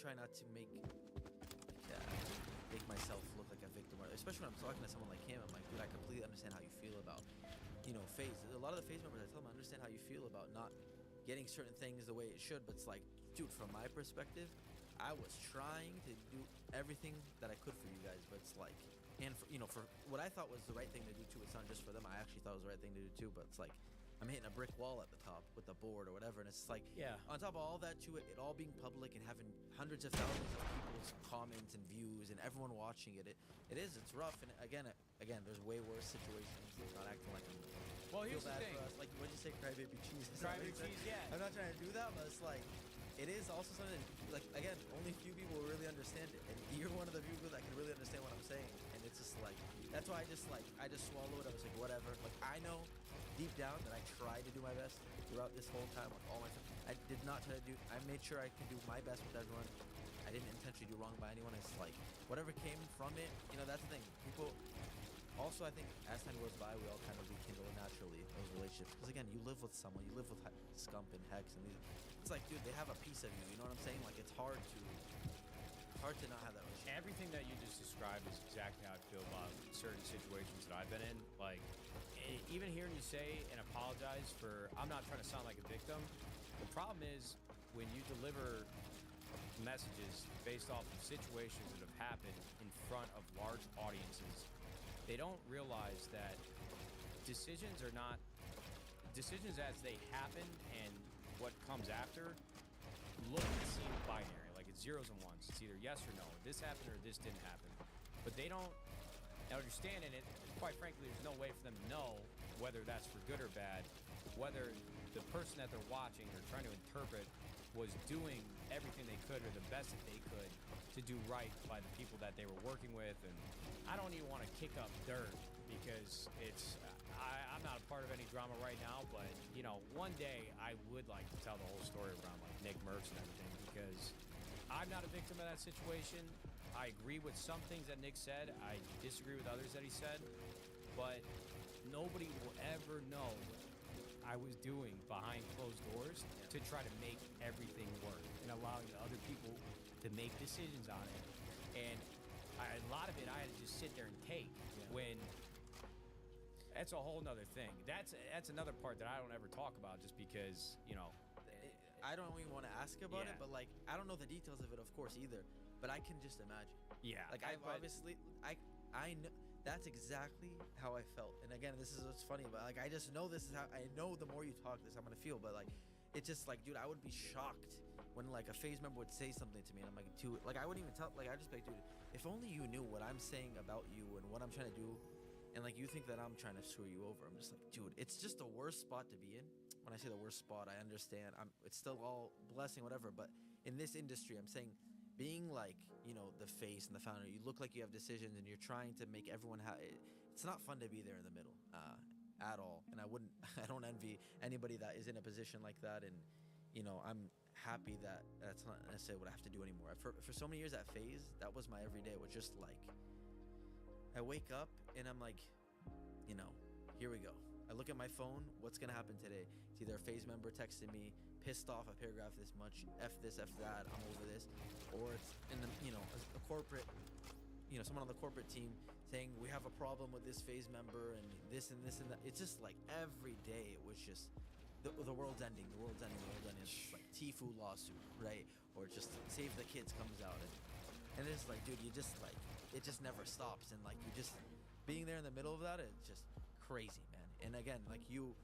try not to make myself look like a victim, especially when I'm talking to someone like him. I'm like, dude, I completely understand how you feel about, FaZe. A lot of the FaZe members, I tell them, I understand how you feel about not getting certain things the way it should, but it's like, dude, from my perspective, I was trying to do everything that I could for you guys, but it's like, and for what I thought was the right thing to do too, it's not just for them, I actually thought it was the right thing to do too, but it's like, I'm hitting a brick wall at the top with the board or whatever, and it's like, on top of all that too, it all being public and having hundreds of thousands of people's comments and views and everyone watching it's rough. And again, there's way worse situations. It's not acting like I'm well, here's the thing. Like, what'd you say, crybaby cheese? Crybaby cheese, yeah. I'm not trying to do that, but it's like, it is also something that, like, again, only few people will really understand it, and you're one of the few people that can really understand what I'm saying, and it's just like, that's why I just swallow it. I was like, whatever. Like, I know deep down that I tried to do my best throughout this whole time with all my friends. I did not try to do, I made sure I could do my best with everyone. I didn't intentionally do wrong by anyone. It's like, whatever came from it, that's the thing. People, also, I think as time goes by, we all kind of rekindle naturally those relationships. Because again, you live with someone, you live with Scump and Hex, and it's like, dude, they have a piece of you. You know what I'm saying? Like, it's hard to not have that relationship. Everything that you just described is exactly how I feel about certain situations that I've been in. Like, even hearing you say and apologize for, I'm not trying to sound like a victim. The problem is when you deliver messages based off of situations that have happened in front of large audiences, they don't realize that decisions are not decisions as they happen, and what comes after look and seem binary, like it's zeros and ones. It's either yes or no, this happened or this didn't happen. But they don't understand it. Quite frankly, there's no way for them to know whether that's for good or bad, whether the person that they're watching or trying to interpret was doing everything they could or the best that they could to do right by the people that they were working with. And I don't even want to kick up dirt because I'm not a part of any drama right now, but one day I would like to tell the whole story around like Nick Mercs and everything, because I'm not a victim of that situation. I agree with some things that Nick said. I disagree with others that he said, but nobody will ever know what I was doing behind closed doors to try to make everything work and allowing other people to make decisions on it. And a lot of it I had to just sit there and take when that's a whole nother thing. That's another part that I don't ever talk about just because, I don't even want to ask about it, but like, I don't know the details of it, of course, either, but I can just imagine. Yeah. Like, I know that's exactly how I felt. And again, this is what's funny about, like, I just know this is how, I know the more you talk this, I'm going to feel, but like, it's just like, dude, I would be shocked when like a FaZe member would say something to me and I'm like, dude, like, I wouldn't even tell, like, I just be like, dude, if only you knew what I'm saying about you and what I'm trying to do, and like, you think that I'm trying to screw you over. I'm just like, dude, it's just the worst spot to be in. When I say the worst spot, I understand. It's still all blessing, whatever, but in this industry, I'm saying, being like, the face and the founder, you look like you have decisions and you're trying to make everyone it's not fun to be there in the middle at all. And I don't envy anybody that is in a position like that. And I'm happy that that's not necessarily what I have to do anymore. For so many years at FaZe, that was my everyday. It was just like, I wake up and I'm like, here we go. I look at my phone, what's gonna happen today? It's either a FaZe member texting me, pissed off, a paragraph this much, F this, F that, I'm over this, or it's in the, a corporate, someone on the corporate team saying we have a problem with this FaZe member and this and this and that. It's just like every day it was just the world's ending, the world's ending. It's just like Tfue lawsuit, right? Or just Save the Kids comes out, and it's like, dude, you just like, it just never stops, and like, you just being there in the middle of that, it's just crazy, man. And again, like, you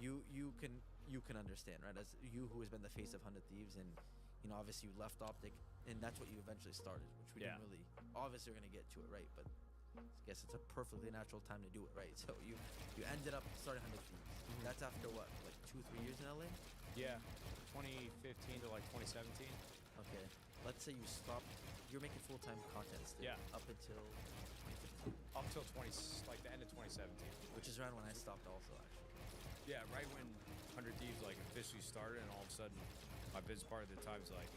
can understand, right? As you who has been the face of 100 Thieves, and obviously you left Optic, and that's what you eventually started, which we didn't really, obviously we're gonna get to it, right? But I guess it's a perfectly natural time to do it, right? So you ended up starting 100 Thieves. Mm-hmm. That's after what, like 2-3 years in LA? Yeah, 2015 to like 2017. Okay, let's say you stopped. You're making full-time content still. Yeah. Up until 2015. Up till like the end of 2017. Which is around when I stopped also, actually. Yeah, right when 100 Thieves like officially started, and all of a sudden, my business partner at the time was like,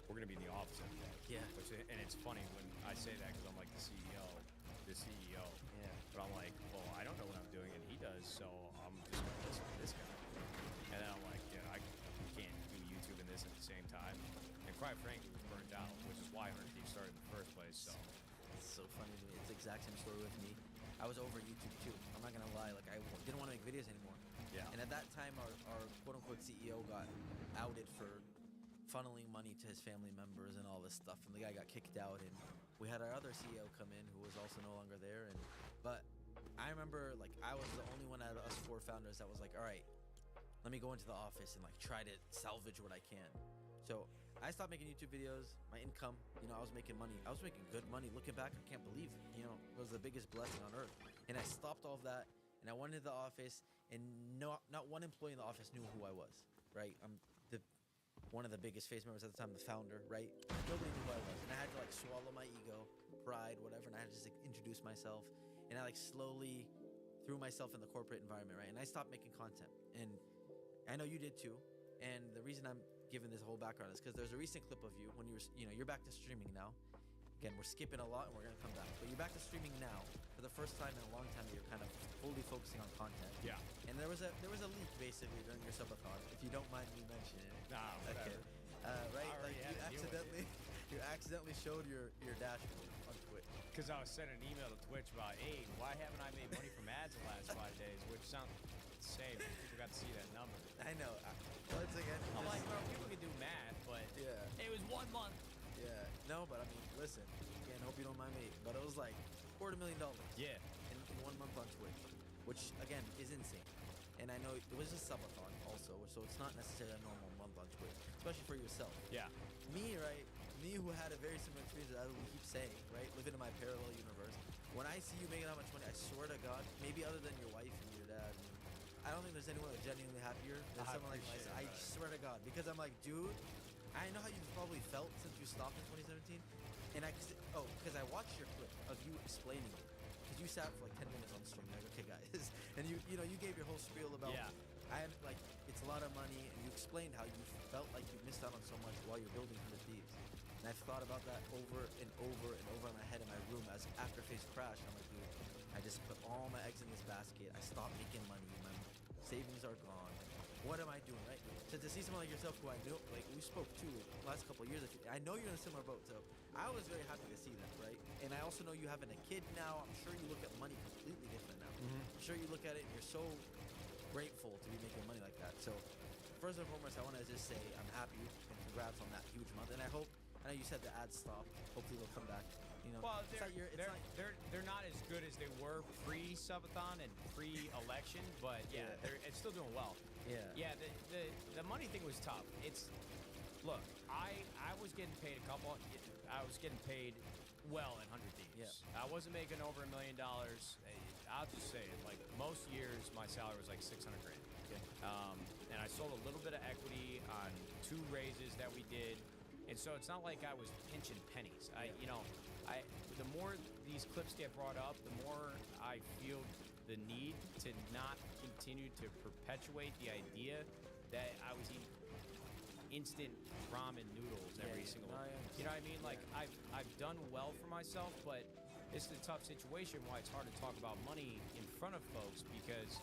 we're gonna be in the office every day. Yeah. And it's funny when I say that because I'm like the CEO. Yeah. But I'm like, well, I don't know what I'm doing, and he does, so I'm just gonna listen to this guy. And then I'm like, I can't do YouTube and this at the same time. And quite frankly, was burnt out, which is why 100 Thieves started in the first place. So It's so funny to me. It's the exact same story with me. I was over YouTube too. I'm not gonna lie. Like didn't want to make videos anymore. yeah, And at that time, our quote-unquote CEO got outed for funneling money to his family members and all this stuff, and the guy got kicked out. And we had our other CEO come in, who was also no longer there. But I remember, like, I was the only one out of us 4 founders that was like, all right, let me go into the office and like try to salvage what I can. So I stopped making YouTube videos. My income, I was making money. I was making good money. Looking back, I can't believe, it was the biggest blessing on earth. And I stopped all of that, and I went into the office, and not one employee in the office knew who I was, right? I'm one of the biggest face members at the time, the founder, right? Nobody knew who I was, and I had to like swallow my ego, pride, whatever, and I had to just like introduce myself, and I like slowly threw myself in the corporate environment, right? And I stopped making content, and I know you did too. And the reason I'm giving this whole background is because there's a recent clip of you when you're back to streaming now. Again, we're skipping a lot, and we're gonna come back, but you're back to streaming now for the first time in a long time. You're kind of fully focusing on content. yeah. And there was a leak basically during your subathon, if you don't mind me mentioning it. Nah, whatever. Okay. Right? I Like already had to deal with you accidentally showed your dashboard on Twitch. Because I was sending an email to Twitch about, hey, why haven't I made money from ads the last 5 days? Which sounds insane. People got to see that number. I know. Once again, I'm like, bro, people can do math, but yeah. it was 1 month. Yeah. No, but I mean, listen. Again, hope you don't mind me, but it was like $250,000. Yeah. In 1 month on Twitch, which again is insane. And I know it was a subathon also, so it's not necessarily a normal month on Twitch, especially for yourself. Yeah. Me, right? Me, who had a very similar experience as we keep saying, right? Living in my parallel universe. When I see you making that much money, I swear to God, maybe other than your wife and your dad, I don't think there's anyone that's genuinely happier than I someone like myself. I appreciate it, swear to God, because I'm like, dude, I know how you've probably felt since you stopped in 2017, and because I watched your clip of you explaining it, because you sat for like 10 minutes on stream, like, okay, guys, and you gave your whole spiel about, Yeah. It's a lot of money, and you explained how you felt like you missed out on so much while you're building 100 Thieves. And I've thought about that over and over and over in my head in my room as after FaZe crashed. I'm like, dude, I just put all my eggs in this basket. I stopped making money. My savings are gone. What am I doing, right? So to see someone like yourself, who I know, like we spoke to the last couple of years, I know you're in a similar boat. So I was very happy to see that, right? And I also know you having a kid now. I'm sure you look at money completely different now. I'm sure you look at it and you're so grateful to be making money like that. So first and foremost, I want to just say I'm happy and congrats on that huge month. And I know you said the ads stopped. Hopefully they'll come back. Well, they're not as good as they were pre-subathon and pre-election, but yeah, it's still doing well. Yeah. Yeah, the money thing was tough. Look, I was getting paid I was getting paid well in 100 Thieves. Yeah. I wasn't making over $1 million. I'll just say it, like most years my salary was like 600 grand. Okay. And I sold a little bit of equity on 2 raises that we did. And so it's not like I was pinching pennies. The more these clips get brought up, the more I feel the need to not continue to perpetuate the idea that I was eating instant ramen noodles every single day. You know what I mean? Like I've done well for myself, but it's a tough situation why it's hard to talk about money in front of folks, because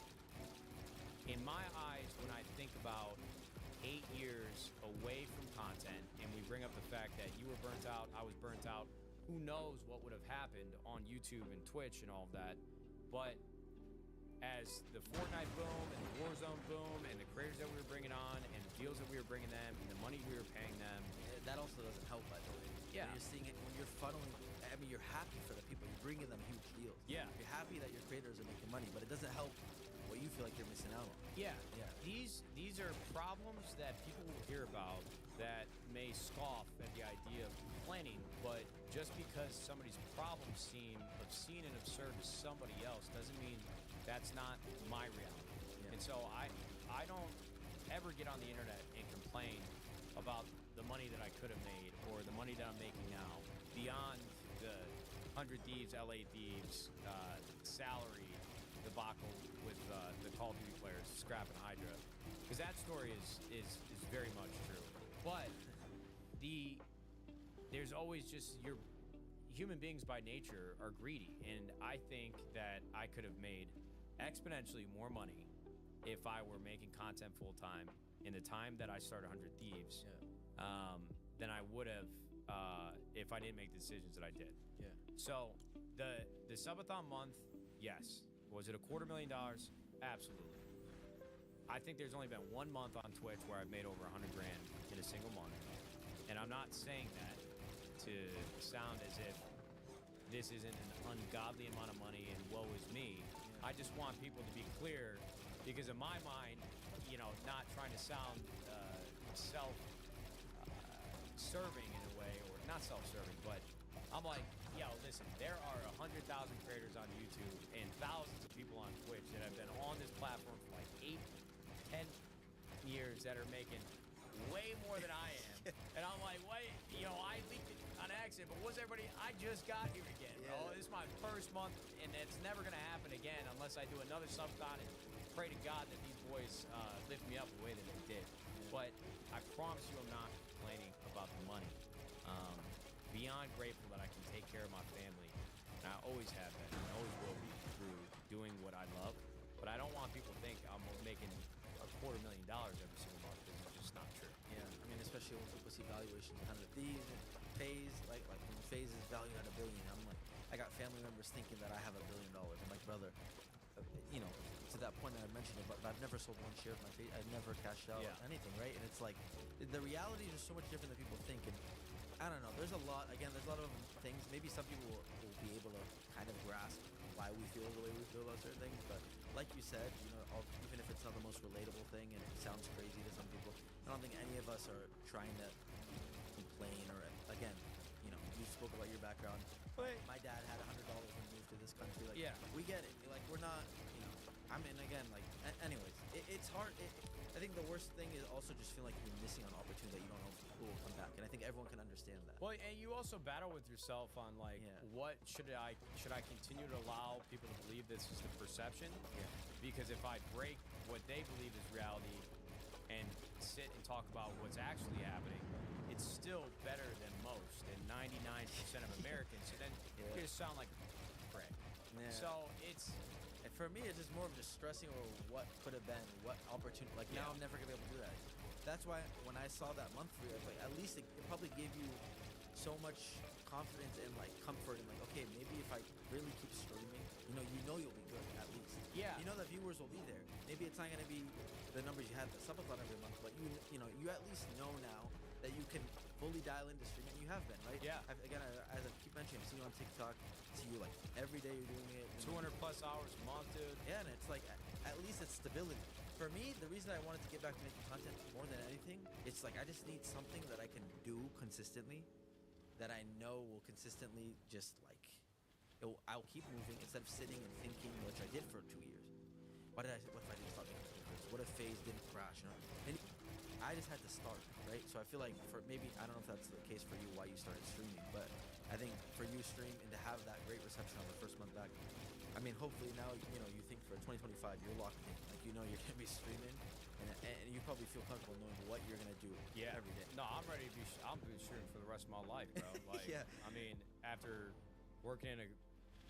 in my eyes, when I think about 8 years away from content, and we bring up the fact that you were burnt out, I was burnt out, who knows what would have happened on YouTube and Twitch and all of that. But as the Fortnite boom and the Warzone boom and the creators that we were bringing on and the deals that we were bringing them and the money we were paying them, that also doesn't help, by the way. Yeah. When you're seeing it, when you're funneling, I mean, you're happy for the people. You're bringing them huge deals. Yeah. You're happy that your creators are making money, but it doesn't help what you feel like you're missing out on. yeah, Yeah. these are problems that people will hear about that may scoff at the idea of complaining, but just because somebody's problems seem obscene and absurd to somebody else doesn't mean that's not my reality. Yeah. And so I don't ever get on the internet and complain about the money that I could have made or the money that I'm making now beyond the 100 Thieves, LA Thieves, salary debacle with the Call of Duty players, Scrap and Hydra, because that story is very much true. But there's always just human beings by nature are greedy, and I think that I could have made exponentially more money if I were making content full time in the time that I started 100 Thieves. Yeah. than I would have if I didn't make the decisions that I did. Yeah. So the subathon month, yes. Was it $250,000? Absolutely. I think there's only been 1 month on Twitch where I've made over 100 grand in a single month. And I'm not saying that to sound as if this isn't an ungodly amount of money and woe is me. I just want people to be clear, because in my mind, you know, not trying to sound self-serving in a way, or not self-serving, but I'm like, yo, listen, there are 100,000 creators on YouTube and thousands of people on Twitch that have been on this platform for like 8, 10 years that are making way more than I am. And I'm like, wait, you know, I leaked it on accident, but what's everybody? I just got here again, bro. Yeah. This is my first month, and it's never gonna happen again unless I do another subathon and pray to God that these boys lift me up the way that they did. But I promise you, I'm not complaining about the money. Beyond grateful that I can take care of my family, and I always have been, and I always will be, through doing what I love. But I don't want people to think I'm making $250,000 every single month, because it's just not true. Yeah, I mean, especially when people see valuations behind the thieves and FaZe, like when FaZe is valued at $1 billion, I'm like, I got family members thinking that I have $1 billion. I'm like, brother, you know, to that point that I mentioned it, but I've never sold one share of my FaZe. I've never cashed out anything, right? And it's like, the reality is just so much different than people think. And I don't know, there's a lot of things. Maybe some people will be able to kind of grasp why we feel the way we feel about certain things. But like you said, you know, even if it's not the most relatable thing and it sounds crazy to some people, I don't think any of us are trying to complain or, again, you know, you spoke about your background. My dad had $100 when he moved to this country. Like, we get it. Like, we're not, you know, I mean, again, like, anyways, it's hard. I think the worst thing is also just feeling like you're missing an opportunity that you don't know if who will come back. And I think everyone can understand that. Well, and you also battle with yourself on like, what should I continue to allow people to believe this is the perception? Yeah. Because if I break what they believe is reality and sit and talk about what's actually happening, it's still better than most and 99% of Americans. So then you just sound like a prick. Yeah. So it's... And for me, it's just more of just stressing over what could have been, what opportunity. Like, now I'm never going to be able to do that. That's why when I saw that month for you, I was like, at least it probably gave you so much confidence and, like, comfort. And, like, okay, maybe if I really keep streaming, you know you'll be good, at least. Yeah. You know the viewers will be there. Maybe it's not going to be the numbers you had the subathon every month, but you know, you at least know now that you can fully dial into streaming. You have been, right? Yeah. Again, as I keep mentioning, I see you on TikTok. See you, like, every day you're doing it. 200 plus hours a month, dude. Yeah, and it's like, at least it's stability. For me, the reason I wanted to get back to making content more than anything, it's like I just need something that I can do consistently, that I know will consistently just like, I'll keep moving instead of sitting and thinking, which I did for 2 years. What if I didn't start making videos? What if FaZe didn't crash? You know? And I just had to start, right? So I feel like for maybe, I don't know if that's the case for you, why you started streaming, but I think for you stream and to have that great reception on the first month back, I mean, hopefully now, you know, you think for 2025, you're locked in. Like, you know you're going to be streaming, and you probably feel comfortable knowing what you're going to do every day. No, I'm ready to be, I'm going to be streaming for the rest of my life, bro. Like, I mean, after working in a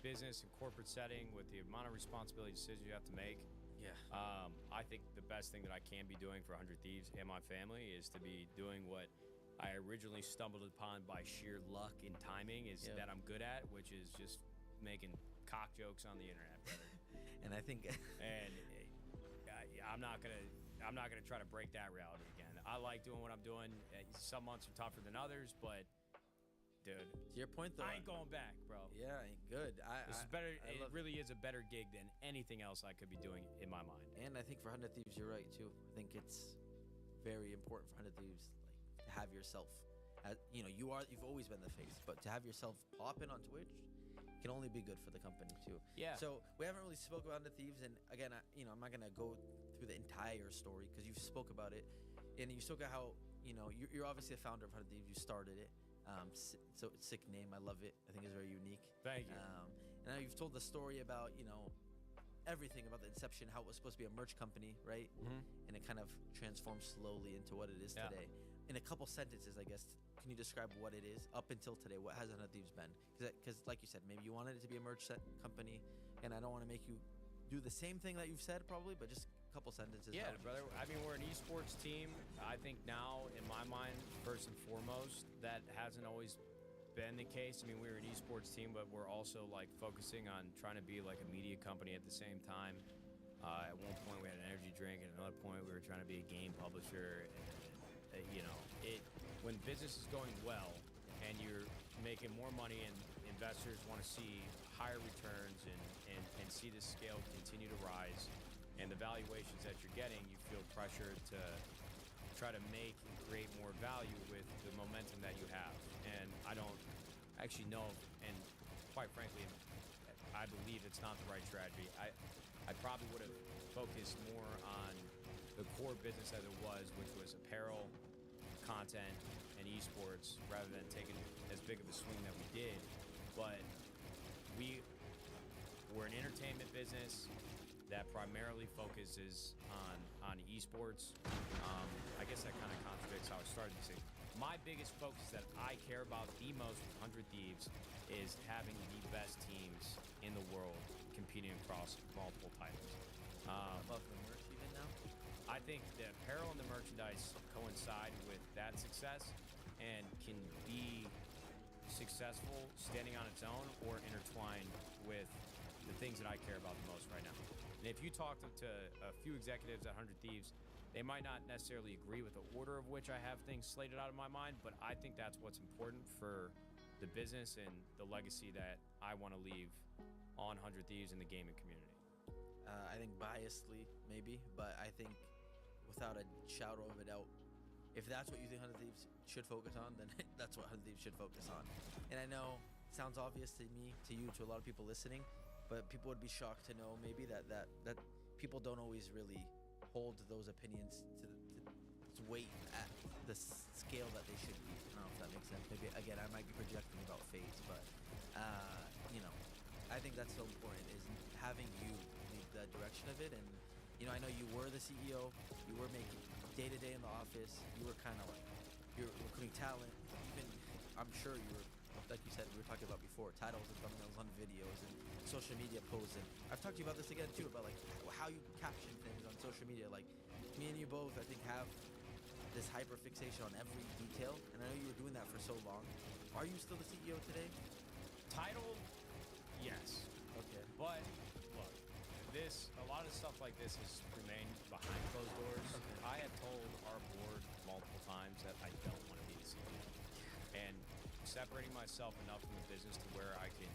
business and corporate setting with the amount of responsibility decisions you have to make, I think the best thing that I can be doing for 100 Thieves and my family is to be doing what I originally stumbled upon by sheer luck and timing is that I'm good at, which is just making cock jokes on the internet, brother. And I think, and I'm not gonna try to break that reality again. I like doing what I'm doing. Some months are tougher than others, but dude, to your point though, I ain't going back, bro. Yeah, good. This is better. It really is a better gig than anything else I could be doing in my mind. And I think for 100 Thieves, you're right too. I think it's very important for 100 Thieves, like, to have yourself. You know, you've always been the face, but to have yourself pop in on Twitch can only be good for the company too. Yeah. So we haven't really spoke about 100 Thieves, and again, I'm not gonna go through the entire story because you've spoke about it, and you spoke about how you're obviously a founder of 100 Thieves. You started it. So it's sick name. I love it. I think it's very unique. Thank you. And now you've told the story about everything about the inception, how it was supposed to be a merch company, right? Mm-hmm. And it kind of transformed slowly into what it is today. In a couple sentences, I guess, can you describe what it is up until today? What has 100 Thieves been? Because like you said, maybe you wanted it to be a merch set company, and I don't want to make you do the same thing that you've said probably, but just couple sentences. Yeah, how would you brother. describe I mean, we're an esports team. I think now, in my mind, first and foremost, that hasn't always been the case. I mean, we're an esports team, but we're also like focusing on trying to be like a media company at the same time. At one point, we had an energy drink, and at another point, we were trying to be a game publisher. And you know, when business is going well, and you're making more money, and investors want to see higher returns, and see the scale continue to rise, and the valuations that you're getting, you feel pressure to try to make and create more value with the momentum that you have. And I don't actually know, and quite frankly, I believe it's not the right strategy. I probably would have focused more on the core business as it was, which was apparel, content, and esports, rather than taking as big of a swing that we did. But we're an entertainment business that primarily focuses on esports. I guess that kind of contradicts how I started this thing. My biggest focus that I care about the most with 100 Thieves is having the best teams in the world competing across multiple titles. above the merch even now? I think the apparel and the merchandise coincide with that success and can be successful standing on its own or intertwined with the things that I care about the most right now. And if you talk to a few executives at 100 Thieves, they might not necessarily agree with the order of which I have things slated out of my mind, but I think that's what's important for the business and the legacy that I want to leave on 100 Thieves in the gaming community. I think biasedly, maybe, but I think without a shadow of a doubt, if that's what you think 100 Thieves should focus on, then that's what 100 Thieves should focus on. And I know it sounds obvious to me, to you, to a lot of people listening, but people would be shocked to know maybe that people don't always really hold those opinions to weight at the scale that they should be. I don't know if that makes sense. Maybe, again, I might be projecting about FaZe, but, you know, I think that's so important, is having you lead the direction of it. And, you know, I know you were the CEO, you were making day-to-day in the office, you were kind of like, you're recruiting talent, even, I'm sure you were, like you said, we were talking about before, titles and thumbnails on videos and social media posts. And I've talked to you about this again too, about like how you caption things on social media. Like me and you both, I think, have this hyper fixation on every detail. And I know you were doing that for so long. Are you still the CEO today? Title, yes. Okay. But look, a lot of stuff like this has remained behind closed doors. Okay. I have told our board multiple times that I don't want to be the CEO. And separating myself enough from the business to where I can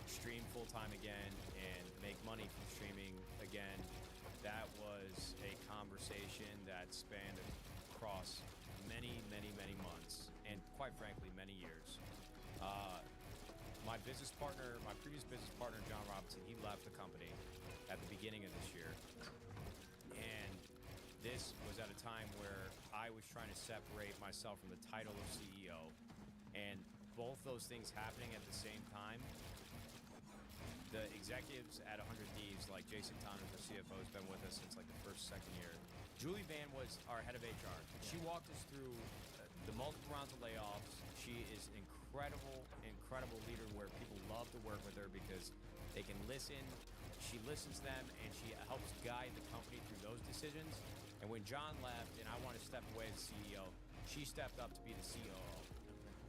stream full time again and make money from streaming again, that was a conversation that spanned across many, many, many months, and quite frankly, many years. My previous business partner, John Robinson, he left the company at the beginning of this year. And this was at a time where I was trying to separate myself from the title of CEO. And both those things happening at the same time, the executives at 100 Thieves, like Jason Tonners, our CFO, has been with us since like the second year. Julie Van was our head of HR. She walked us through the multiple rounds of layoffs. She is an incredible leader where people love to work with her because they can listen. She listens to them and she helps guide the company through those decisions. And when John left and I wanted to step away as CEO, she stepped up to be the COO.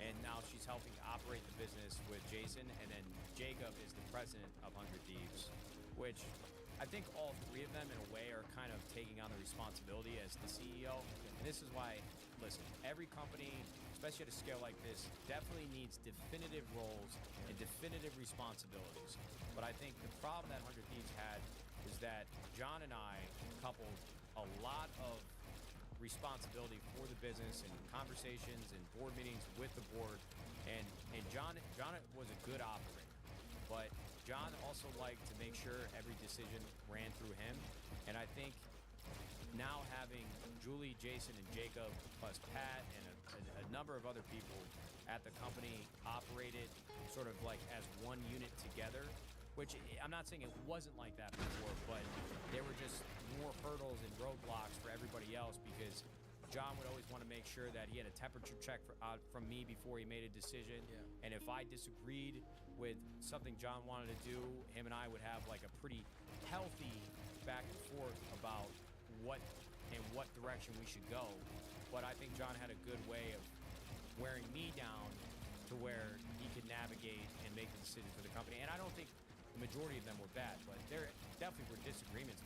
And now she's helping operate the business with Jason, and then Jacob is the president of 100 Thieves, which I think all three of them in a way are kind of taking on the responsibility as the CEO. And this is why, listen, every company, especially at a scale like this, definitely needs definitive roles and definitive responsibilities. But I think the problem that 100 Thieves had is that John and I coupled a lot of responsibility for the business and conversations and board meetings with the board. And John was a good operator, but John also liked to make sure every decision ran through him. And I think now having Julie, Jason, and Jacob, plus Pat and a number of other people at the company operated sort of like as one unit together, which I'm not saying it wasn't like that before, but there were just more hurdles and roadblocks for everybody else because John would always want to make sure that he had a temperature check from me before he made a decision. Yeah. And if I disagreed with something John wanted to do, him and I would have like a pretty healthy back and forth about what direction we should go. But I think John had a good way of wearing me down to where he could navigate and make the decision for the company. And I don't think the majority of them were bad, but there definitely were disagreements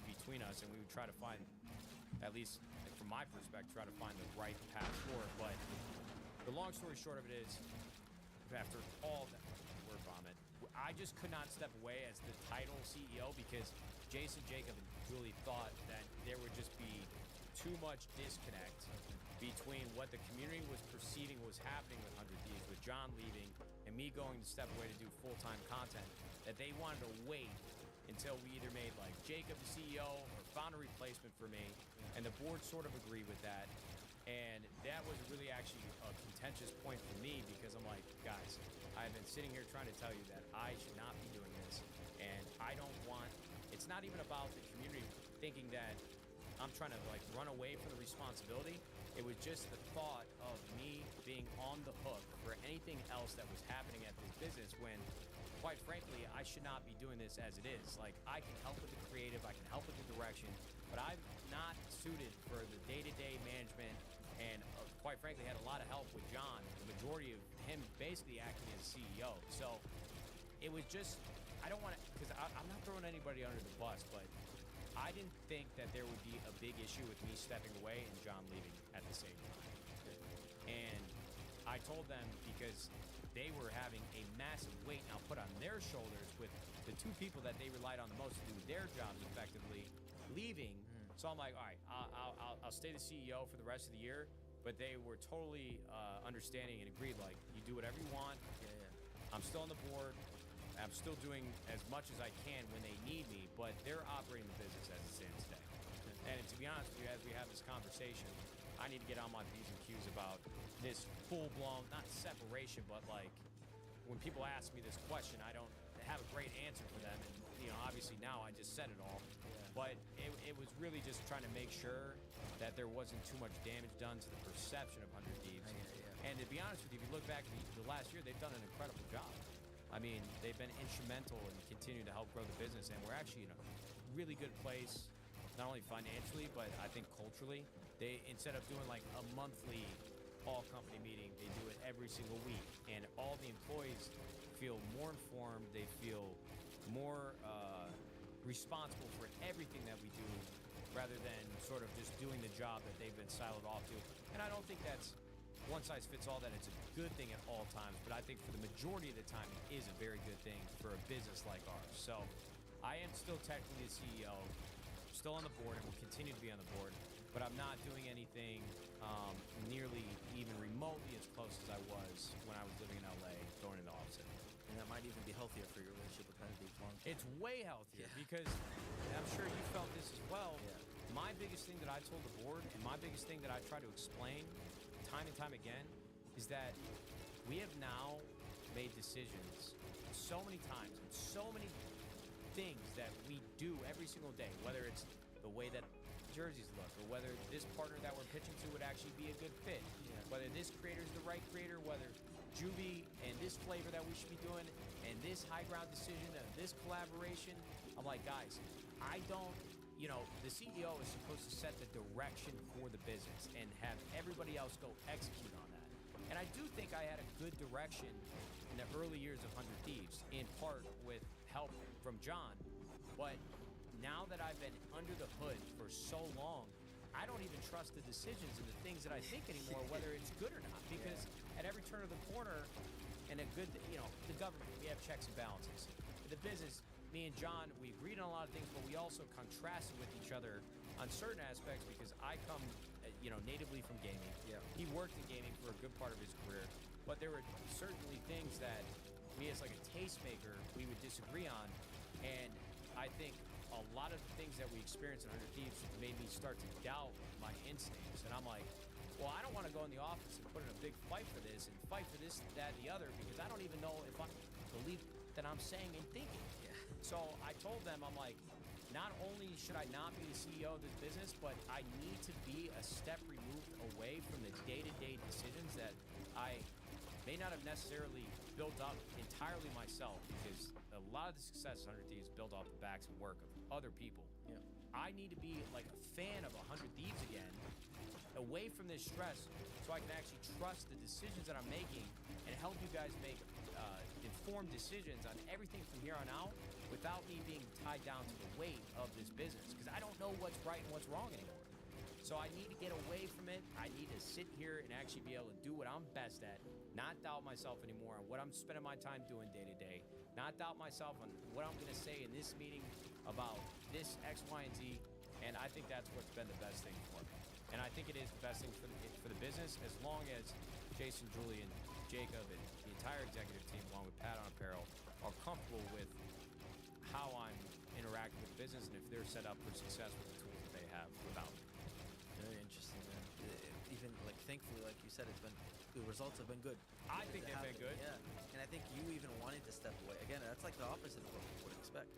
between us, and we would try to find, at least like, from my perspective, try to find the right path forward. But the long story short of it is, after all that word vomit, I just could not step away as the title CEO because Jason, Jacob, and Julie thought that there would just be too much disconnect between what the community was perceiving was happening with 100 Thieves, with John leaving and me going to step away to do full-time content, that they wanted to wait until we either made like Jacob the CEO or found a replacement for me, and the board sort of agreed with that. And that was really actually a contentious point for me because I'm like, guys, I've been sitting here trying to tell you that I should not be doing this, and I don't want, it's not even about the community thinking that I'm trying to like run away from the responsibility. It was just the thought of me being on the hook for anything else that was happening at this business when, quite frankly, I should not be doing this as it is. Like, I can help with the creative, I can help with the direction, but I'm not suited for the day-to-day management, and quite frankly, had a lot of help with John, the majority of him basically acting as CEO. So it was just, I don't want to, because I'm not throwing anybody under the bus, but I didn't think that there would be a big issue with me stepping away and John leaving at the same time. And I told them because they were having a massive weight now put on their shoulders with the two people that they relied on the most to do their jobs effectively leaving. So I'm like, all right, I'll stay the CEO for the rest of the year. But they were totally understanding and agreed, like, you do whatever you want. I'm still on the board. I'm still doing as much as I can when they need me, but they're operating the business as it stands today. And to be honest with you, as we have this conversation, I need to get on my P's and Q's about this full-blown, not separation, but like when people ask me this question, I don't have a great answer for them. And, you know, obviously now I just said it all. But it was really just trying to make sure that there wasn't too much damage done to the perception of 100 Thieves. And to be honest with you, if you look back at the last year, they've done an incredible job. I mean, they've been instrumental in continuing to help grow the business, and we're actually in a really good place, not only financially, but I think culturally. They, instead of doing like a monthly all-company meeting, they do it every single week, and all the employees feel more informed, they feel more responsible for everything that we do, rather than sort of just doing the job that they've been siloed off to. And I don't think that's one size fits all, that it's a good thing at all times, but I think for the majority of the time it is a very good thing for a business like ours. So I am still technically the CEO, still on the board, and will continue to be on the board, but I'm not doing anything nearly even remotely as close as I was when I was living in LA going into offset. And that might even be healthier for your relationship with 100 Thieves long term. It's way healthier because I'm sure you felt this as well. My biggest thing that I told the board, and my biggest thing that I try to explain time and time again, is that we have now made decisions so many times and so many things that we do every single day, whether it's the way that jerseys look, or whether this partner that we're pitching to would actually be a good fit, whether this creator is the right creator, whether Juvie and this flavor that we should be doing, and this high ground decision, and this collaboration. I'm like, guys, I don't, you know, the CEO is supposed to set the direction for the business and have everybody else go execute on that. And I do think I had a good direction in the early years of 100 Thieves, in part with help from John. But now that I've been under the hood for so long, I don't even trust the decisions and the things that I think anymore, whether it's good or not. Because at every turn of the corner, and a good, you know, the government, we have checks and balances. The business, me and John, we agreed on a lot of things, but we also contrasted with each other on certain aspects because I come, you know, natively from gaming. He worked in gaming for a good part of his career, but there were certainly things that me as like a tastemaker, we would disagree on. And I think a lot of the things that we experienced in 100 Thieves made me start to doubt my instincts. And I'm like, well, I don't want to go in the office and put in a big fight for this and fight for this, that, and the other, because I don't even know if I believe that I'm saying and thinking. So I told them, I'm like, not only should I not be the CEO of this business, but I need to be a step removed away from the day-to-day decisions that I may not have necessarily built up entirely myself, because a lot of the success of 100 Thieves is built off the backs and work of other people. Yeah. I need to be like a fan of 100 Thieves again, away from this stress, so I can actually trust the decisions that I'm making and help you guys make informed decisions on everything from here on out without me being tied down to the weight of this business, because I don't know what's right and what's wrong anymore. So I need to get away from it. I need to sit here and actually be able to do what I'm best at, not doubt myself anymore on what I'm spending my time doing day to day, not doubt myself on what I'm going to say in this meeting about this X, Y, and Z. And I think that's what's been the best thing for me. And I think it is the best thing for the business, as long as Jason, Julian, Jacob, and the entire executive team, along with Pat on Apparel, are comfortable with how I'm interacting with the business and if they're set up for success with the tools that they have without me. Very interesting, man. Even like, thankfully, like you said, the results have been good. I think they've been good. Yeah, and I think you even wanted to step away. Again, that's like the opposite of what people would expect.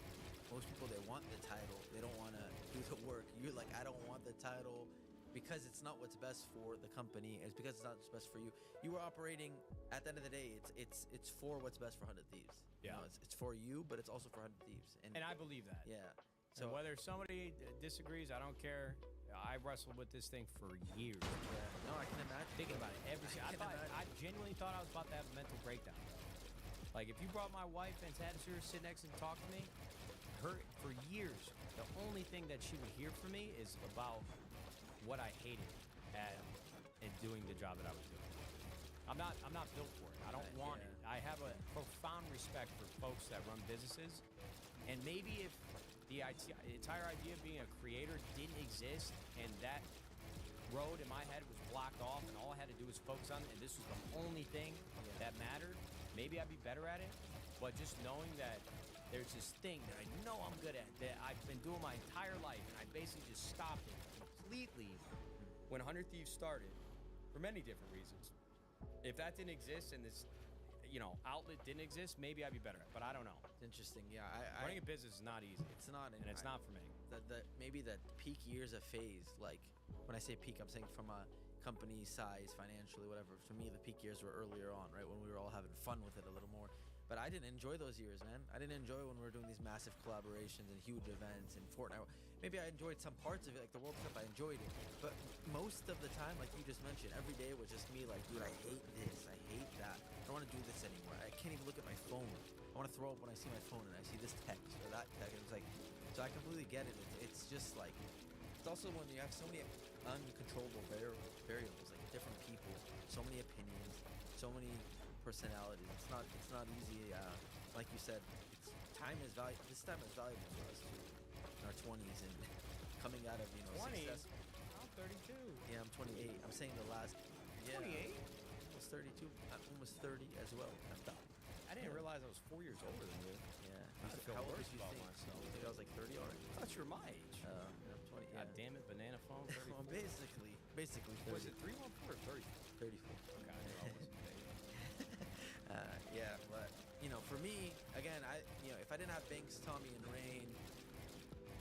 Most people, they want the title. They don't want to do the work. You're like, I don't want the title because it's not what's best for the company. It's because it's not what's best for you. You were operating, at the end of the day, it's for what's best for 100 Thieves. Yeah. You know, it's for you, but it's also for 100 Thieves. And I believe that. Yeah. So whether somebody disagrees, I don't care. I wrestled with this thing for years. Yeah. No, I can imagine. Thinking about it every single. I genuinely thought I was about to have a mental breakdown. Like, if you brought my wife and had her sit next and talk to me, her for years, the only thing that she would hear from me is about what I hated at and doing the job that I was doing. I'm not built for it. I don't want it. I have a profound respect for folks that run businesses, and maybe if the entire idea of being a creator didn't exist and that road in my head was blocked off and all I had to do was focus on it and this was the only thing that mattered, maybe I'd be better at it. But just knowing that there's this thing that I know I'm good at, that I've been doing my entire life, and I basically just stopped it completely when 100 Thieves started, for many different reasons. If that didn't exist and this, outlet didn't exist, maybe I'd be better at it, but I don't know. It's interesting. Yeah, Running a business is not easy. It's not, and it's not for me. Maybe the peak years of phase, like when I say peak, I'm saying from a company size, financially, whatever. For me, the peak years were earlier on, right, when we were all having fun with it a little more. But I didn't enjoy those years, man. I didn't enjoy when we were doing these massive collaborations and huge events and Fortnite. Maybe I enjoyed some parts of it, like the World Cup, I enjoyed it. But most of the time, like you just mentioned, every day was just me like, dude, I hate this, I hate that. I don't want to do this anymore. I can't even look at my phone. I want to throw up when I see my phone and I see this text or that text. It's like, so I completely get it. It's just like, it's also when you have so many uncontrollable variables, like different people, so many opinions, so many personalities. It's not easy. Like you said, time is valuable. This time is valuable for us too, in our 20s and coming out of 20. success. I'm 32. Yeah, I'm 28. I'm saying the last. Yeah, 28. Almost 32. I'm almost 30 as well. I didn't realize I was 4 years older than you. Yeah. I feel How old worse did you about think? myself. You think I was like 30 already? I thought you were my age. I'm 20. God damn it, banana phone. 34. Well, basically 30. Was it 314 or 30? 34. God, I knew I wasn't big. Yeah, but for me, again, if I didn't have Banks, Tommy, and Rain,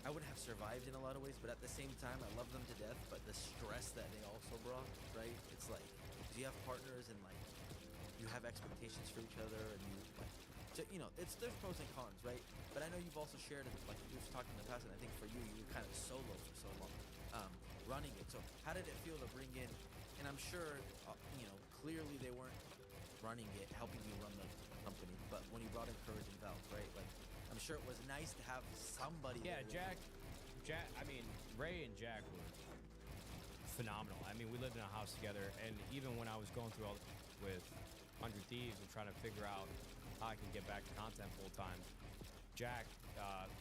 I would have survived in a lot of ways. But at the same time, I love them to death. But the stress that they also brought, right? It's like, you have partners and like you have expectations for each other, and you like, so there's pros and cons, right? But I know you've also shared it, like we've talked in the past, and I think for you were kind of solo for so long, running it. So how did it feel to bring in? And I'm sure, clearly they weren't running it, helping you run the company, but when you brought in Courage and Valve, right? Like, I'm sure it was nice to have somebody. Yeah, Jack. I mean, Ray and Jack were phenomenal. I mean, we lived in a house together, and even when I was going through all with 100 Thieves and trying to figure out how I can get back to content full time, Jack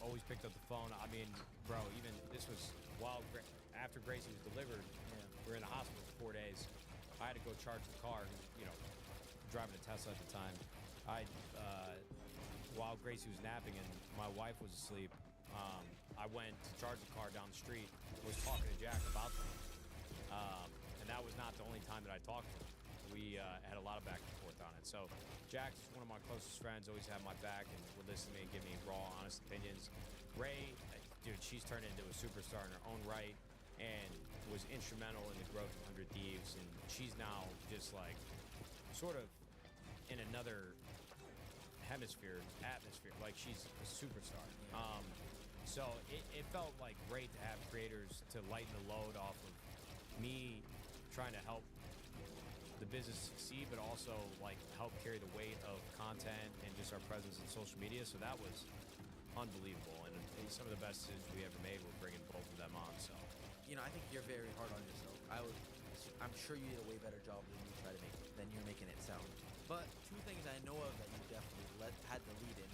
always picked up the phone. I mean, bro, even this was after Gracie was delivered. Yeah. We were in the hospital for 4 days. I had to go charge the car. Driving a Tesla at the time. While Gracie was napping and my wife was asleep, I went to charge the car down the street. Was talking to Jack about them, and that was not the only time that I talked to him. We had a lot of back and forth on it. So Jack's one of my closest friends. Always had my back and would listen to me and give me raw, honest opinions. Ray, dude, she's turned into a superstar in her own right and was instrumental in the growth of 100 Thieves. And she's now just like sort of in another atmosphere. Like, she's a superstar. So it felt like great to have creators to lighten the load off of me trying to help the business succeed, but also like help carry the weight of content and just our presence in social media. So that was unbelievable, and some of the best decisions we ever made were bringing both of them on. So, you know, I think you're very hard on yourself. I'm sure you did a way better job than you're making it sound. But two things I know of that you definitely had to lead in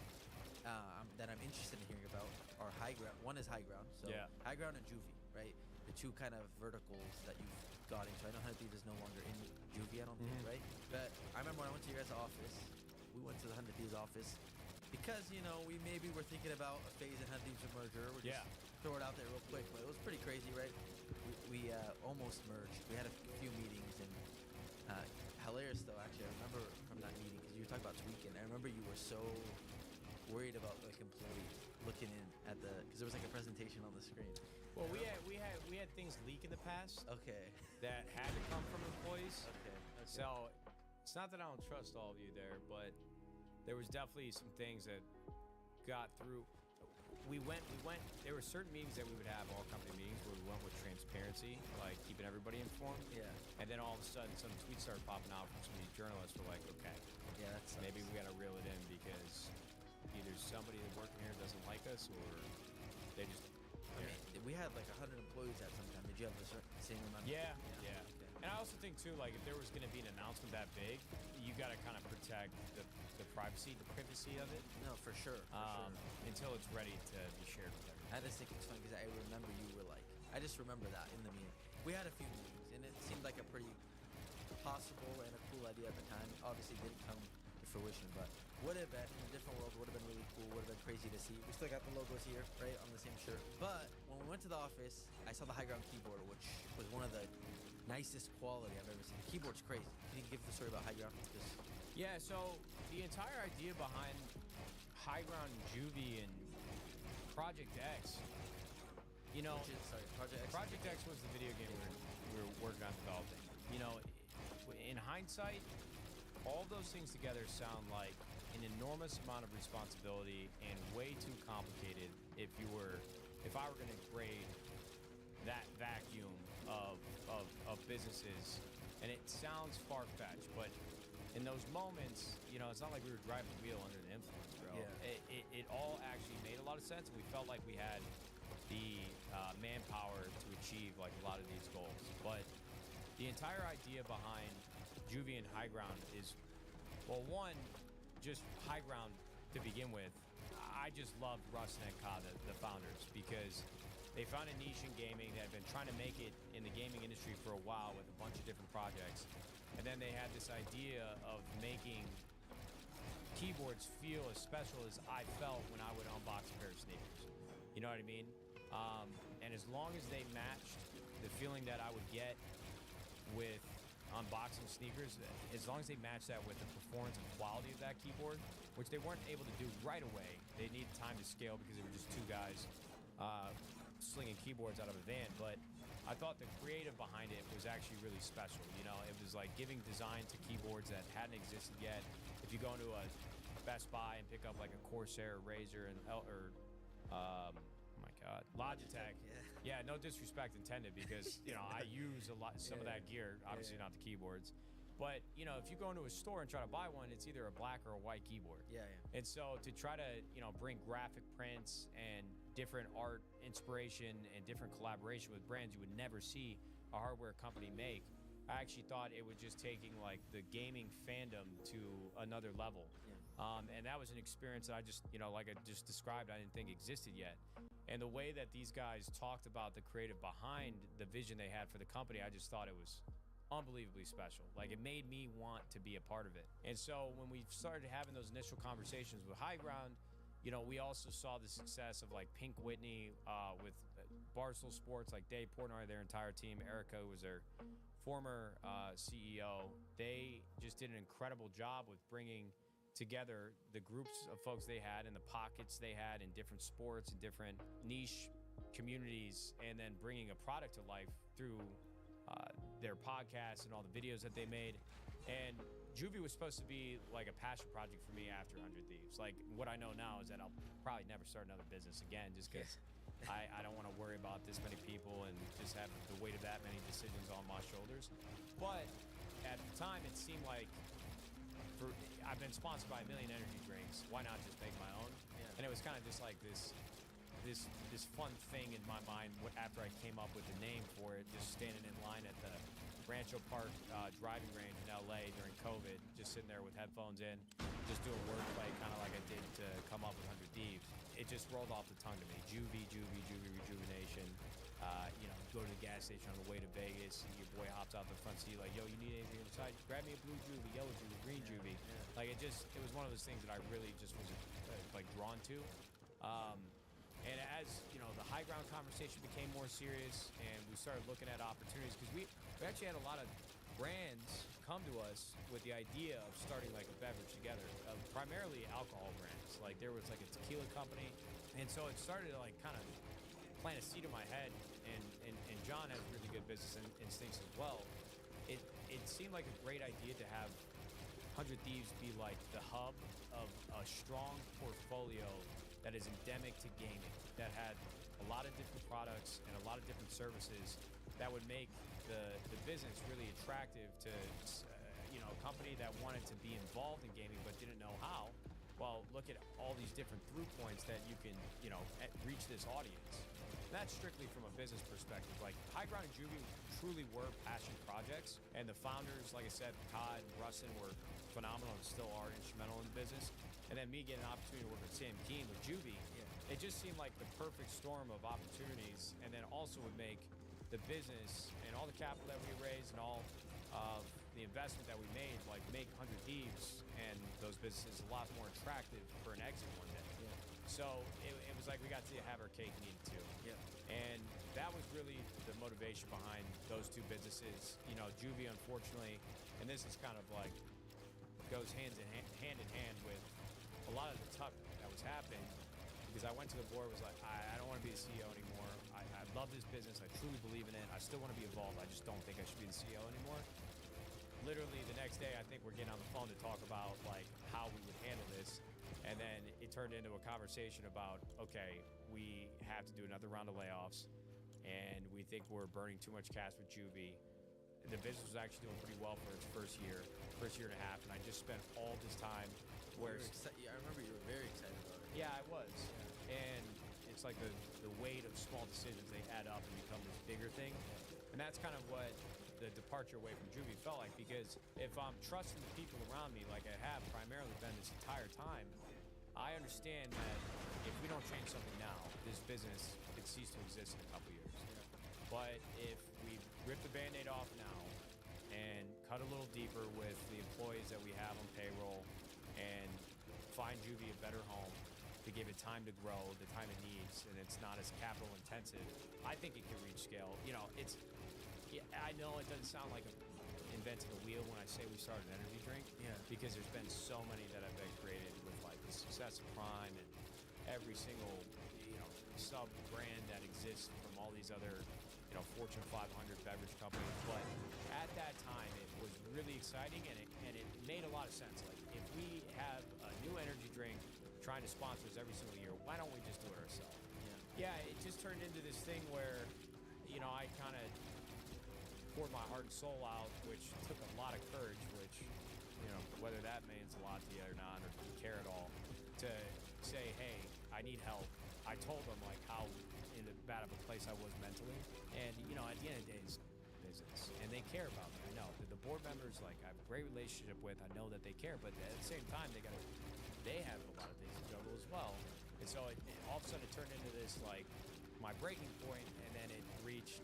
that I'm interested in hearing about are high ground. One is high ground. So yeah. High ground and juvie, right? The two kind of verticals that you've got into. I know Hunter Thieves is no longer in juvie, I don't think, right? But I remember when I went to your guys' office, we went to the Hunter Thieves office because, you know, we maybe were thinking about a phase in Hunter Thieves merger. We're just throw it out there real quick, but it was pretty crazy, right? We almost merged. We had a few meetings, and hilarious though, actually. I remember from that meeting, because you were talking about tweaking. I remember you were so worried about like employees looking in at because there was like a presentation on the screen. Well, we had things leak in the past. Okay. That had to come from employees. Okay. So it's not that I don't trust all of you there, but there was definitely some things that got through. We went. There were certain meetings that we would have, all company meetings, where we went with transparency, like keeping everybody informed. Yeah. And then all of a sudden, some tweets started popping out from some of these journalists. We're like, okay, yeah, that's maybe we got to reel it in, because either somebody that working here doesn't like us, or they just. I mean, we had like 100 employees at some time. Did you have the same amount? Yeah. Okay. And I also think too, like, if there was going to be an announcement that big, you got to kind of protect the privacy of it. No, for sure. Until it's ready to be shared with everyone. I just think it's funny because I remember you were like, I just remember that in the meeting. We had a few meetings, and it seemed like a pretty possible and a cool idea at the time. Obviously, didn't come to fruition, but would have been in a different world. Would have been really cool. Would have been crazy to see. We still got the logos here, right, on the same shirt. But when we went to the office, I saw the high ground keyboard, which was one of the nicest quality I've ever seen. The keyboard's crazy. Can you give the story about high ground? Yeah, so the entire idea behind high ground and juvie and Project X, you know, Project X was the video game we were working on developing. You know, in hindsight, all those things together sound like an enormous amount of responsibility and way too complicated if I were going to grade that vacuum of businesses. And it sounds far-fetched, but in those moments, you know, it's not like we were driving the wheel under the influence, bro. Yeah. It all actually made a lot of sense, and we felt like we had the manpower to achieve like a lot of these goals. But the entire idea behind juvie and high ground is, well, one, just high ground to begin with. I just loved Russ and Ka, the founders, because they found a niche in gaming. They had been trying to make it in the gaming industry for a while with a bunch of different projects. And then they had this idea of making keyboards feel as special as I felt when I would unbox a pair of sneakers. You know what I mean? And as long as they matched the feeling that I would get with unboxing sneakers, as long as they matched that with the performance and quality of that keyboard, which they weren't able to do right away. They needed time to scale because they were just two guys slinging keyboards out of a van. But I thought the creative behind it was actually really special. You know, it was like giving design to keyboards that hadn't existed yet. If you go into a Best Buy and pick up like a Corsair, Razer, oh my God, Logitech. Yeah, no disrespect intended, because you know I use some of that gear, obviously not the keyboards. But you know, if you go into a store and try to buy one, it's either a black or a white keyboard. Yeah. And so to try to, you know, bring graphic prints and different art inspiration and different collaboration with brands you would never see a hardware company make, I actually thought it was just taking like the gaming fandom to another level. And that was an experience that I just, you know, like I just described, I didn't think existed yet. And the way that these guys talked about the creative behind the vision they had for the company, I just thought it was unbelievably special. Like, it made me want to be a part of it. And so when we started having those initial conversations with High Ground, you know, we also saw the success of like Pink Whitney with Barstool Sports, like Dave Portnoy, their entire team. Erica, who was their former CEO. They just did an incredible job with bringing together the groups of folks they had and the pockets they had in different sports and different niche communities, and then bringing a product to life through their podcasts and all the videos that they made. And Juvie was supposed to be like a passion project for me after 100 Thieves. Like, what I know now is that I'll probably never start another business again just because I don't want to worry about this many people and just have the weight of that many decisions on my shoulders. But at the time, it seemed like I've been sponsored by a million energy drinks. Why not just make my own? Yeah. And it was kind of just like this fun thing in my mind after I came up with the name for it, just standing in line at the Rancho Park driving range in LA during COVID, just sitting there with headphones in, just doing wordplay kind of like I did to come up with 100 Thieves. It just rolled off the tongue to me. Juvie, rejuvenation. Go to the gas station on the way to Vegas, your boy hops out the front seat like, yo, you need anything inside? Grab me a blue Juvie, yellow Juvie, green Juvie. Yeah. Like, it was one of those things that I really just was like drawn to. And as, the high ground conversation became more serious and we started looking at opportunities, because we actually had a lot of brands come to us with the idea of starting like a beverage together, primarily alcohol brands. Like there was like a tequila company. And so it started to like kind of plant a seed in my head, and John has really good business instincts as well. It seemed like a great idea to have 100 Thieves be like the hub of a strong portfolio that is endemic to gaming, that had a lot of different products and a lot of different services that would make the business really attractive to a company that wanted to be involved in gaming but didn't know how. Well, look at all these different through points that you can, reach this audience. And that's strictly from a business perspective. Like High Ground and Juvie truly were passion projects, and the founders, like I said, Todd and Rustin, were phenomenal and still are instrumental in the business. And then me getting an opportunity to work with Sam Keen with Juvie, it just seemed like the perfect storm of opportunities, and then also would make the business and all the capital that we raised and all of the investment that we made, like make 100 Thieves and those businesses a lot more attractive for an exit one day. Yeah. So it was like we got to have our cake and eat it too. Yeah. And that was really the motivation behind those two businesses. Juvie, unfortunately, and this is kind of like goes hand in hand with a lot of the tuck that was happening, because I went to the board, was like, I don't want to be the CEO anymore. I love this business. I truly believe in it. I still want to be involved. I just don't think I should be the CEO anymore. Literally the next day, I think we're getting on the phone to talk about like how we would handle this. And then it turned into a conversation about, okay, we have to do another round of layoffs, and we think we're burning too much cash with Juvie. The business was actually doing pretty well for its first year and a half, and I just spent all this time where I remember you were very excited about it. Yeah, I was. And it's like the weight of small decisions, they add up and become this bigger thing. And that's kind of what the departure away from Juvie felt like, because if I'm trusting the people around me like I have primarily been this entire time, I understand that if we don't change something now, this business could cease to exist in a couple years. Yeah. But if we rip the Band-Aid off now and cut a little deeper with the employees that we have on payroll and find Juvie a better home to give it time to grow, the time it needs, and it's not as capital intensive, I think it can reach scale. I know it doesn't sound like inventing the wheel when I say we started an energy drink, because there's been so many that have been created with like the success of Prime and every single sub brand that exists from all these other Fortune 500 beverage companies. But at that time, it was really exciting, and it made a lot of sense. Like, if we have a new energy drink trying to sponsor us every single year, why don't we just do it ourselves? Yeah, it just turned into this thing where I kind of poured my heart and soul out, which took a lot of courage, which whether that means a lot to you or not, or if you care at all, to say, hey, I need help. I told them like how in a bad of a place I was mentally, and at the end of the day, it's business, and they care about me. I know the board members, like, I have a great relationship with. I know that they care, but at the same time, they have a lot of things to juggle as well. And so all of a sudden it turned into this like my breaking point, and then it reached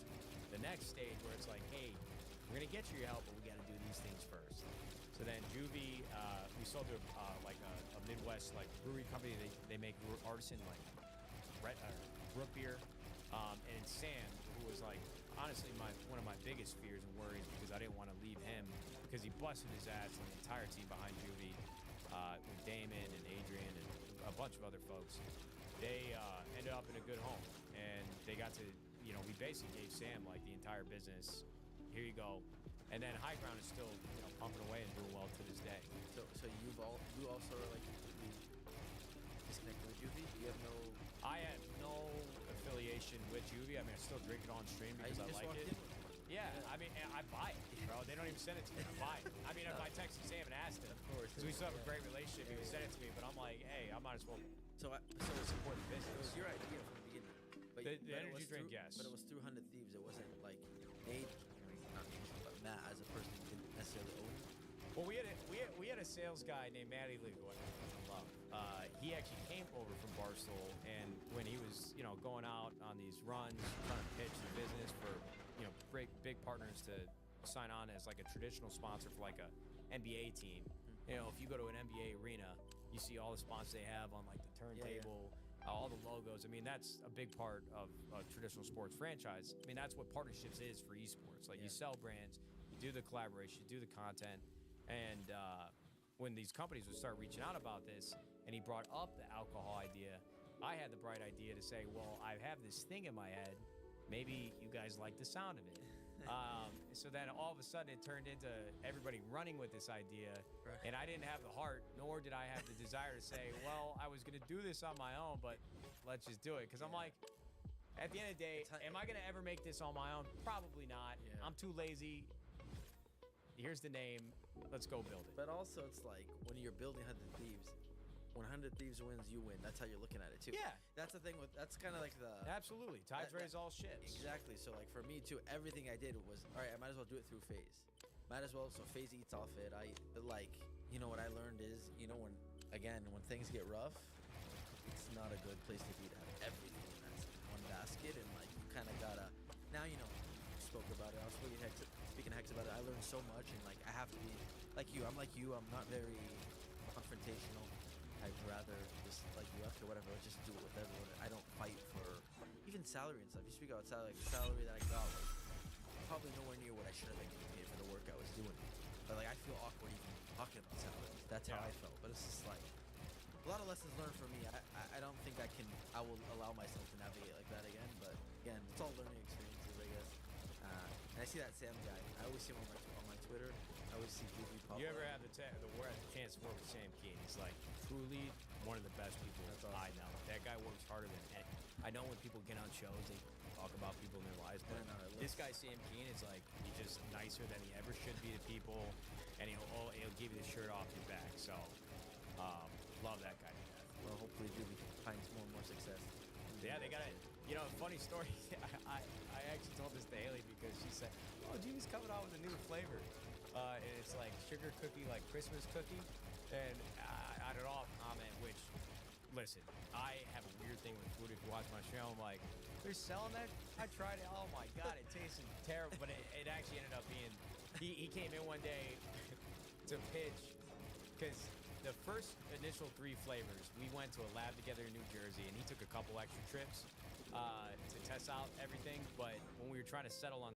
the next stage where it's like, hey, we're gonna get you your help, but we gotta do these things first. So then Juvie, we sold to a Midwest like brewery company. They make artisan like root beer, and Sam, who was like honestly one of my biggest fears and worries, because I didn't want to leave him, because he busted his ass and the entire team behind Juvie, with Damon and Adrian and a bunch of other folks. They ended up in a good home, and they got to we basically gave Sam like the entire business. Here you go. And then high ground is still pumping away and doing well to this day. So you also are like disconnected with Juvie? You have no. I have no affiliation with Juvie. I mean, I still drink it on stream because I like it. Yeah, I mean, I buy it, bro. They don't even send it to me. I buy it. I mean, if I texted Sam and asked him, of course, because we still have a great relationship, he would send it to me. But I'm like, hey, I might as well. So support the business. It was your idea from the beginning. But The energy drink, yes. But it was through 100 Thieves. It wasn't like Nate, not Nate, but Matt as a person didn't necessarily own it. Well, we had a sales guy named Matty Lee, who I love. He actually came over from Barstool, and when he was going out on these runs, trying to pitch the business for big partners to sign on as like a traditional sponsor for like a NBA team. If you go to an NBA arena, you see all the sponsors they have on like the turntable. All the logos. I mean, that's a big part of a traditional sports franchise. I mean, that's what partnerships is for esports. Like, you sell brands, you do the collaboration, you do the content. And when these companies would start reaching out about this, and he brought up the alcohol idea, I had the bright idea to say, well, I have this thing in my head. Maybe you guys like the sound of it. So then all of a sudden it turned into everybody running with this idea, and I didn't have the heart, nor did I have the desire to say, well, I was going to do this on my own, but let's just do it. Because I'm like, at the end of the day, am I going to ever make this on my own? Probably not. I'm too lazy. Here's the name. Let's go build it. But also, it's like when you're building 100 Thieves, when 100 Thieves wins, you win. That's how you're looking at it, too. Yeah. That's the thing with, that's kind of like the... Absolutely. Tides raise all ships. Exactly. So, like, for me, too, everything I did was, all right, I might as well do it through FaZe. Might as well, so FaZe eats off it. What I learned is, when things get rough, it's not a good place to be to have everything in that one basket. And, like, you kind of gotta, now, you spoke about it. I was speaking to Hex about it. I learned so much, and, like, I have to be, like you. I'm like you. I'm not very confrontational. I'd rather just like you after whatever, just do it with everyone. I don't fight for even salary and stuff. You speak about salary, like the salary that I got was probably nowhere near what I should have been getting paid for the work I was doing. But like I feel awkward even talking about salary. That's how I felt. But it's just like a lot of lessons learned for me. I don't think I will allow myself to navigate like that again. But again, it's all learning experiences, I guess. And I see that Sam guy. I always see him on my Twitter. I always see Juvie pop You ever up. have the chance to work with Sam Keen? He's like truly one of the best people I know. That guy works harder than any. I know when people get on shows, they talk about people in their lives, but this guy Sam Keen is like, he's just nicer than he ever should be to people, and he'll give you the shirt off your back. So love that guy. Well, hopefully Juvie finds more and more success. Yeah, they got it. Funny story. I actually told this to Haley because she said, "Oh, Juvie's coming out with a new flavor." And it's like sugar cookie, like Christmas cookie. And I had an off comment, which, listen, I have a weird thing with food. If you watch my show, I'm like, they're selling that? I tried it. Oh my God, it tasted terrible. But it actually ended up being, he came in one day to pitch, because the first initial 3 flavors, we went to a lab together in New Jersey, and he took a couple extra trips to test out everything. But when we were trying to settle on